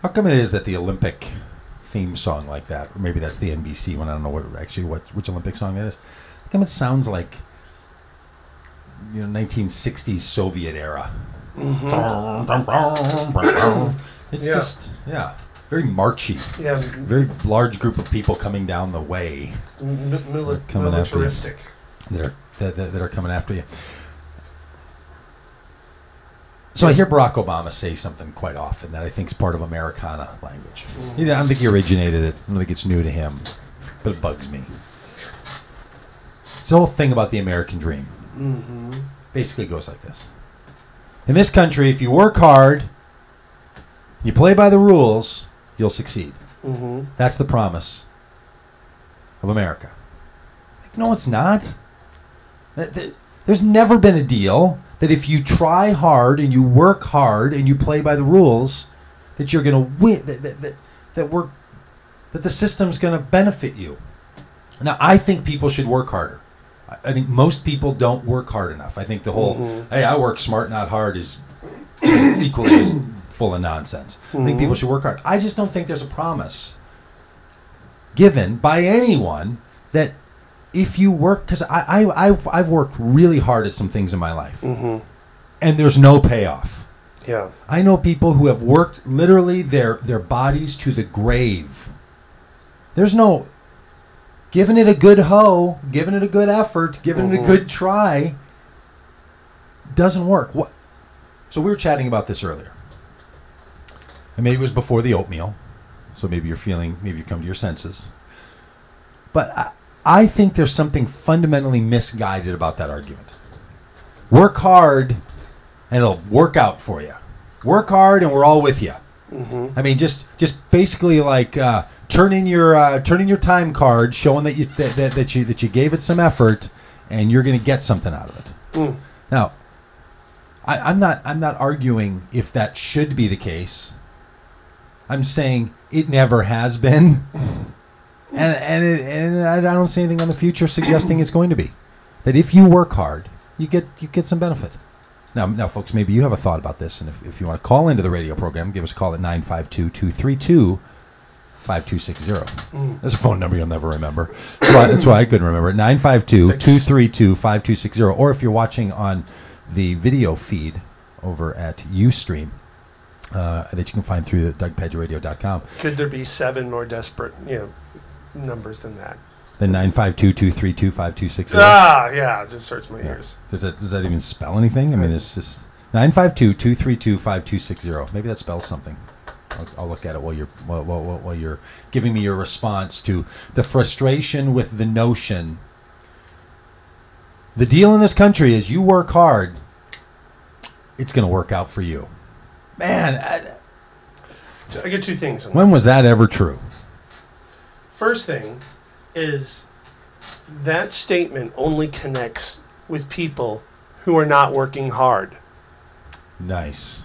How come it is that the Olympic theme song like that, or maybe that's the NBC one, I don't know which Olympic song that is. How come it sounds like 1960s Soviet era? It's just very marchy. Yeah, very large group of people coming down the way, coming militaristic. That are coming after you. So I hear Barack Obama say something quite often that I think is part of Americana language. I don't think he originated it. I don't think it's new to him, but it bugs me. It's the whole thing about the American dream. Basically goes like this. In this country, if you work hard, you play by the rules, you'll succeed. That's the promise of America. No, it's not. There's never been a deal that if you try hard and you work hard and you play by the rules, that you're going to win. That the system's going to benefit you. Now, I think people should work harder. I think most people don't work hard enough. I think the whole "hey, I work smart, not hard" is equally as full of nonsense. I think people should work hard. I just don't think there's a promise given by anyone that if you work, because I've worked really hard at some things in my life, and there's no payoff. Yeah, I know people who have worked literally their bodies to the grave. There's no giving it a good hoe, giving it a good effort, giving it a good try. Doesn't work. What? So we were chatting about this earlier, and maybe it was before the oatmeal. So maybe you're feeling, maybe you come to your senses, but I think there's something fundamentally misguided about that argument. Work hard, and it'll work out for you. Work hard, and we're all with you. I mean, just basically like turn in your time card, showing that you gave it some effort, and you're going to get something out of it. Now, I'm not arguing if that should be the case. I'm saying it never has been. And I don't see anything on the future suggesting it's going to be. That if you work hard, you get some benefit. Now, folks, maybe you have a thought about this, and if you want to call into the radio program, give us a call at 952-232-5260. There's a phone number you'll never remember. That's why I couldn't remember it. 952-232-5260. Or if you're watching on the video feed over at Ustream, that you can find through the DougPagittRadio.com. Could there be 7 more desperate, numbers than that? Then 952-232-5260. Yeah, it just hurts my ears. Does that even spell anything? I mean, it's just 952-232-5260. Maybe that spells something. I'll look at it while you're giving me your response to the frustration with the notion. The deal in this country is you work hard, it's going to work out for you. Man, I get 2 things. When was that ever true? First thing is that statement only connects with people who are not working hard. Nice.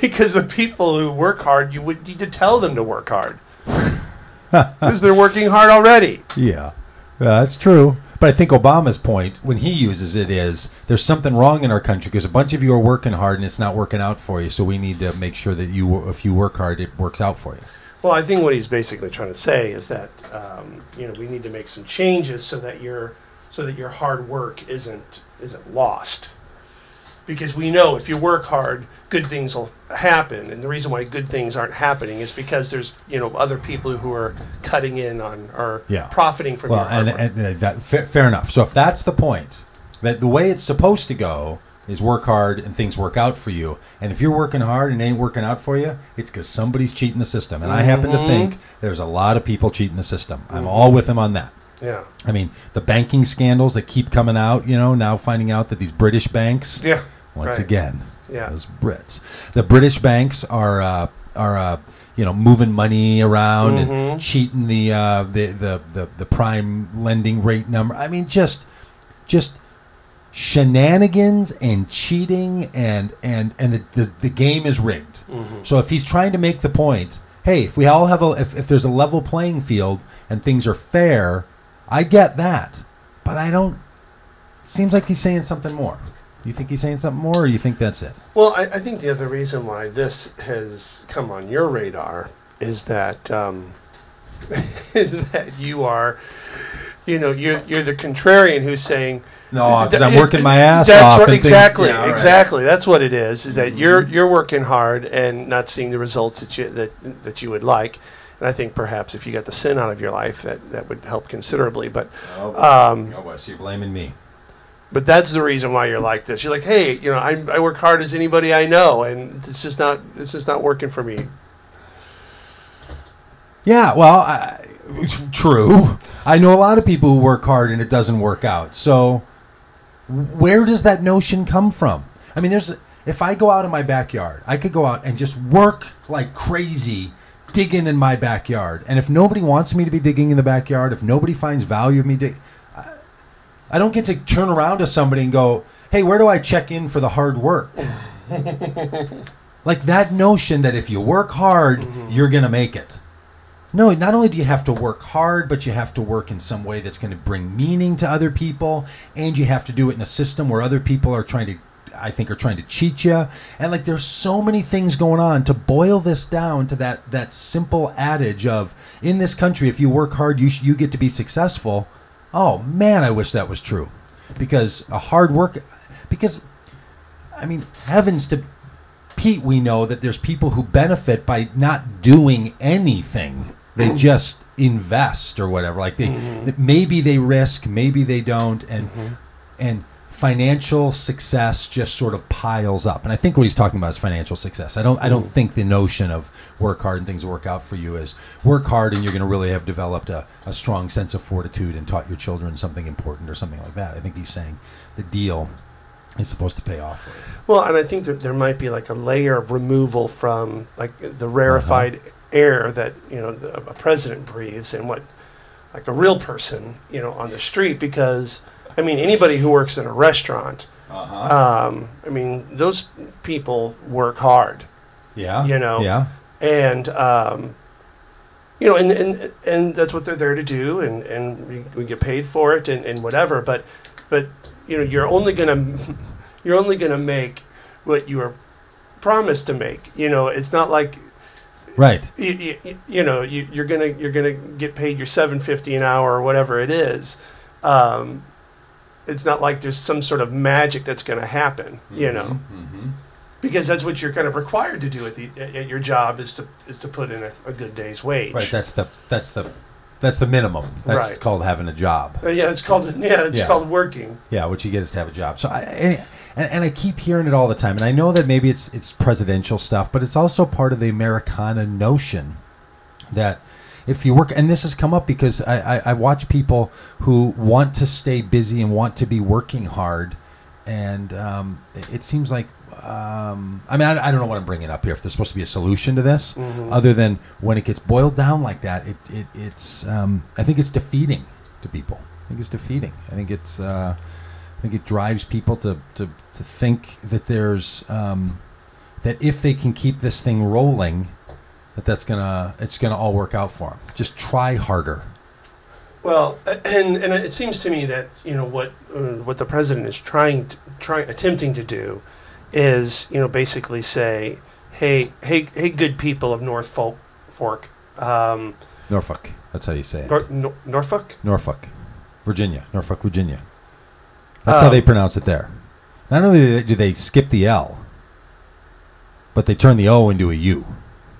Because the people who work hard, you would need to tell them to work hard. Because they're working hard already. Yeah, that's true. But I think Obama's point, when he uses it, is there's something wrong in our country because a bunch of you are working hard and it's not working out for you, so we need to make sure that if you work hard, it works out for you. Well, I think what he's basically trying to say is that we need to make some changes so that your hard work isn't lost. Because we know if you work hard, good things will happen, and the reason why good things aren't happening is because there's other people who are cutting in on or profiting from your hard work. And that fair enough. So if that's the point, that the way it's supposed to go is work hard and things work out for you. And if you're working hard and it ain't working out for you, it's because somebody's cheating the system. And I happen to think there's a lot of people cheating the system. I'm all with them on that. Yeah. I mean, the banking scandals that keep coming out, now finding out that these British banks, once again, those Brits, the British banks are moving money around and cheating the prime lending rate number. I mean, just shenanigans and cheating and the game is rigged. So if he's trying to make the point, hey, if we all have if there's a level playing field and things are fair, I get that, but I don't. Seems like he's saying something more. You think he's saying something more, or you think that's it? Well, I think the other reason why this has come on your radar is that you are, you're the contrarian who's saying, no, because I'm working my ass that's off. Right, exactly, yeah, right. exactly. That's what it is. Is that you're working hard and not seeing the results that you would like. And I think perhaps if you got the sin out of your life, that would help considerably. But so you're blaming me. But that's the reason why you're like this. You're like, hey, I work hard as anybody I know, and it's just not working for me. Yeah, well, it's true. I know a lot of people who work hard and it doesn't work out. So where does that notion come from? I mean, if I go out in my backyard, I could go out and just work like crazy, digging in my backyard. And if nobody wants me to be digging in the backyard, if nobody finds value of me I don't get to turn around to somebody and go, hey, where do I check in for the hard work? Like that notion that if you work hard, you're going to make it. No, not only do you have to work hard, but you have to work in some way that's going to bring meaning to other people, and you have to do it in a system where other people are trying to cheat you. And like there's so many things going on. To boil this down to that simple adage of, in this country, if you work hard, you get to be successful. Oh man, I wish that was true. Because I mean, heavens to Pete, we know that there's people who benefit by not doing anything. They just invest or whatever. Like maybe they risk, maybe they don't, and financial success just sort of piles up. And I think what he's talking about is financial success. I don't think the notion of work hard and things work out for you is work hard and you're going to really have developed a strong sense of fortitude and taught your children something important or something like that. I think he's saying the deal is supposed to pay off. Well, and I think that there might be like a layer of removal from like the rarefied air that a president breathes and what like a real person on the street, because I mean anybody who works in a restaurant, I mean those people work hard. Yeah. Yeah. And and that's what they're there to do, and we get paid for it and whatever, but you're only gonna make what you were promised to make. It's not like right. You're gonna get paid your $7.50 an hour or whatever it is. It's not like there's some sort of magic that's going to happen. Because that's what you're kind of required to do at your job is to put in a good day's wage. Right. That's the minimum. That's called having a job. It's called working. Yeah, what you get is to have a job. So I keep hearing it all the time, and I know that maybe it's presidential stuff, but it's also part of the Americana notion that if you work, and this has come up because I watch people who want to stay busy and want to be working hard, and it seems like I mean I don't know what I'm bringing up here, if there's supposed to be a solution to this, other than when it gets boiled down like that, it's I think it's defeating to people. I think it's defeating. I think it drives people to think that there's that if they can keep this thing rolling, it's gonna all work out for them. Just try harder. Well, and it seems to me that what the president is attempting to do is basically say, hey, good people of Norfolk, Norfolk. That's how you say it. Norfolk, Virginia. Norfolk, Virginia. That's how they pronounce it there. Not only do they skip the L, but they turn the O into a U.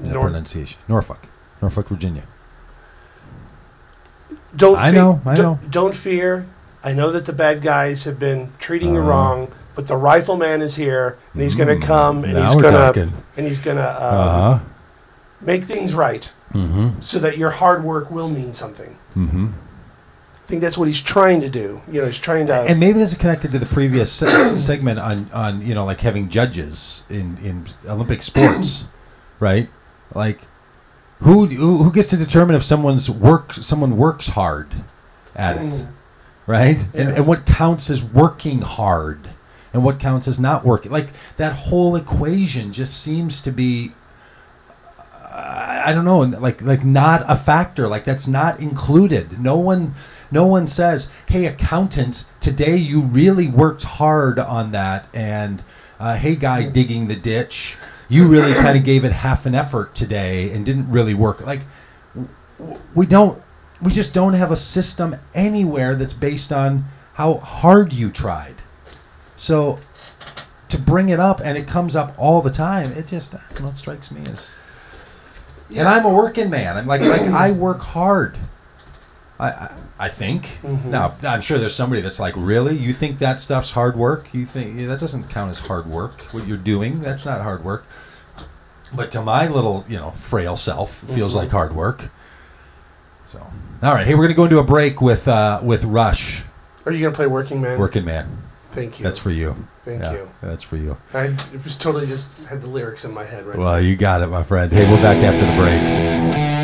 Pronunciation. Norfolk, Virginia. I know. Don't fear. I know that the bad guys have been treating you wrong, but the rifleman is here, and he's going to come, and he's going to make things right, so that your hard work will mean something. I think that's what he's trying to do. He's trying to. And maybe this is connected to the previous segment on like having judges in Olympic sports, right? Like, who gets to determine if someone works hard at it, right? Yeah. And what counts as working hard, and what counts as not working? Like that whole equation just seems to be, I don't know, like not a factor. Like that's not included. No one No one says, hey, accountant, today you really worked hard on that. And, hey, guy digging the ditch, you really kind of gave it half an effort today and didn't really work. Like, we just don't have a system anywhere that's based on how hard you tried. So to bring it up, and it comes up all the time, it just, I don't know, it strikes me as... And I'm a working man. I'm like I work hard. I think. Mm-hmm. Now, I'm sure there's somebody that's like, really? You think that stuff's hard work? You think that doesn't count as hard work? What you're doing, that's not hard work. But to my little, frail self, it feels like hard work. So, all right. Hey, we're going to go into a break with Rush. Are you going to play Working Man? Working Man. Thank you. That's for you. Thank you. That's for you. It was totally just had the lyrics in my head right now. Well, you got it, my friend. Hey, we're back after the break.